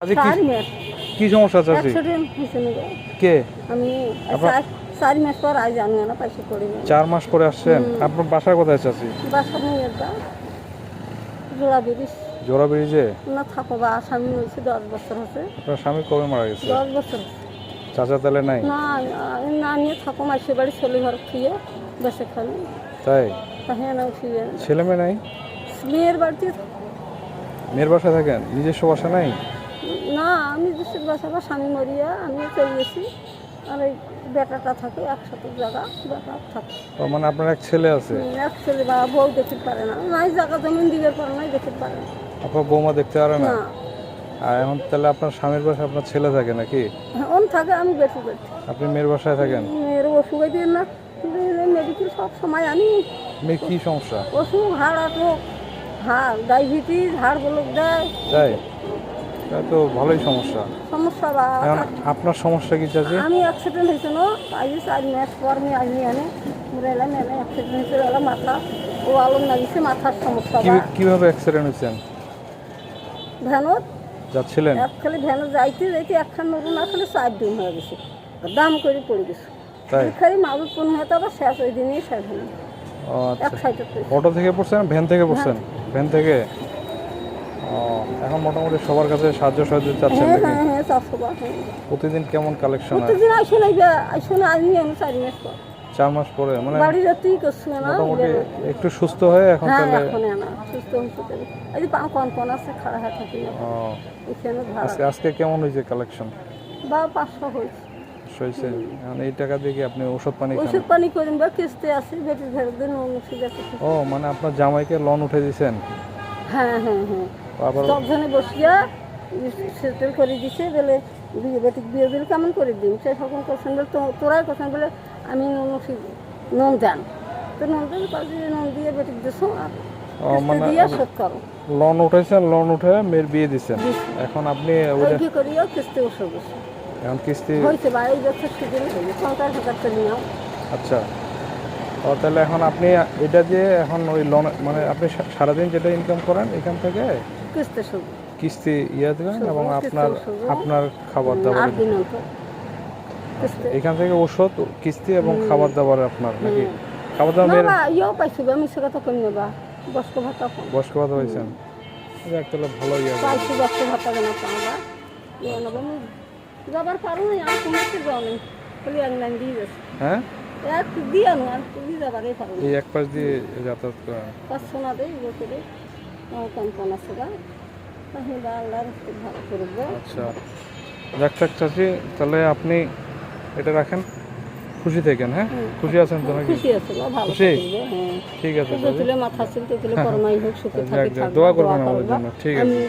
আজকে কি সমস্যা চাচি? কে? আমি 4 মাস পর আজ জানি না পয়সা করে 4 মাস পরে আসছেন। আপনার বাসা কোথায় চাচি? বাসা নিয়ে যা জোড়া ব্রিজ। জোড়া ব্রিজে না থাকো বা স্বামী হয়েছে 10 বছর হচ্ছে। আপনার স্বামী কবে মারা গেছে? 10 বছর। চাচা তাহলে নাই? না না নিয়ে থাকো মাসের বাড়ি ছেলে ঘর খেয়ে বসে খালি। তাই? হ্যাঁ না খেয়ে। ছেলে মেয়ে নাই? মেয়ের বাড়িতে। মেয়ের বাসায় থাকেন? নিজস্ব বাসা নাই? না আমি নিজস্ব বাসা বা স্বামী মরিয়া আমি চলে গেছি। আর এই বেটাটা থাকে একসাথে জায়গা বেটা থাকে। ও মানে আপনার এক ছেলে আছে? এক ছেলে বা বউ দেখতে পারে না, নাই জায়গা জমিন দিবে পারে নাই দেখতে পারে না। আপনার বৌমা দেখতে পারে না? না। আর এখন তাহলে আপনার স্বামীর বাসায় আপনার ছেলে থাকে নাকি? ওন থাকে আমি বেশি বেশি। আপনি মেয়ের বাসায় থাকেন? মেয়ের অসুখ দিয়ে না মেডিকেল সব সময় আনি। মেয়ে কি সমস্যা? অসুখ হাড় আটক, হাড় ডায়াবেটিস, হাড় ব্লক দেয়। তাই? তাই তো ভালোই সমস্যা। সমস্যা বা এখন আপনার সমস্যা কি চাচি? আমি অ্যাক্সিডেন্ট হয়েছিল আজ 4 মাস পর আমি আনি আনে ঘুরে এলাম এনে অ্যাক্সিডেন্ট হয়েছিল এলাম মাথা ও আলম লাগিয়েছে মাথার সমস্যা। কিভাবে অ্যাক্সিডেন্ট হয়েছেন? ভ্যানত যাচ্ছিলেন? খালি ভ্যানত যাইতে যাইতে একখান নতুন না খালি 4 দিন হয়ে গেছে, দাম করে পড়ে গেছে। তাই? খালি মাগুর কোন হয়তো আবার শেষ ওই দিনই শেষ হলো। ও এক আচ্ছা। সাইডে অটো থেকে পড়ছেন? ভ্যান থেকে পড়ছেন? ভ্যান থেকে। ও এখন মোটামুটি সবার কাছে সাহায্য চাচ্ছেন হ্যাঁ নাকি? হ্যাঁ হ্যাঁ চাষবা। প্রতিদিন কেমন কালেকশন হয়? প্রতিদিন আইসে লাগবে আইসে না আমি 4 মাস পর 4 মাস পরে মানে বাড়ি যেতেই করছি না। মোটামুটি একটু সুস্থ হয়ে এখন হ্যাঁ তাহলে? এখন না সুস্থ হয়েছে। এই যে কোন আছে খাড়া হয়ে থাকি না ও এখানে আজকে কেমন হয়েছে কালেকশন? বা 500 হয়েছে হয়েছে। এখন এই টাকা দিয়ে কি আপনি ওষুধ পানি খান? ওষুধ পানি করেন বা কিস্তি আছে বেটি ধরে দিন ওষুধ আছে। ও মানে আপনার জামাইকে লোন উঠে দিয়েছেন? হ্যাঁ হ্যাঁ হ্যাঁ আবার সবজনে বসিয়া সেটেল করে দিছে বলে বেটি বিয়ে দিলে কেমন করে দিন সে সকল করছেন বলে তোরাই করছেন বলে আমি নুন দেন তো নুন দেন নুন দিয়ে বেটি দিছো আর মানে দিয়ে শোধ করো। লোন উঠেছেন, লোন উঠে মেয়ের বিয়ে দিচ্ছেন। এখন আপনি কি করিও কিস্তি ওষুধ এখন কিস্তি হয়েছে বা এই বছর সিজন হয়েছে 50,000 চলে নাও। আচ্ছা। ও তাহলে এখন আপনি এটা দিয়ে এখন ওই লোন মানে আপনি সারাদিন যেটা ইনকাম করেন এখান থেকে কিস্তি শুধু কিস্তি ইয়ে দেবেন এবং আপনার খাবার দাবার এখান থেকে ওষুধ কিস্তি এবং খাবার দাবার আপনার নাকি? খাবার দাবার ইয়েও পাইছি আমি সে কথা কম নেবা বস্ক ভাতা বয়স্ক ভাতা হয়েছেন? তাহলে ভালো ইয়ে পাইছি বস্ক ভাতা কেন পাওয়া ইয়ে নেবো আমি যাবার পারো না আর কমাতে যাও নেই খালি অনলাইন দিয়ে যাচ্ছে। হ্যাঁ এক দিয়ে আনো আর তুমি যাবারই পারো এই এক পাশ দিয়ে যাতায়াত করেন? 500 না দেয় ইয়ে করে কোন আছে গা তাহলে আল্লাহর ভালো করবো। আচ্ছা যাক চাচি তাহলে আপনি এটা রাখেন, খুশি থাকেন। হ্যাঁ খুশি আছেন তো নাকি? খুশি আছে ভালো খুশি? হ্যাঁ ঠিক আছে তুলে মাথা ছিল তুলে করমাই হোক সুখে থাকি দোয়া করবেন আমাদের জন্য। ঠিক আছে।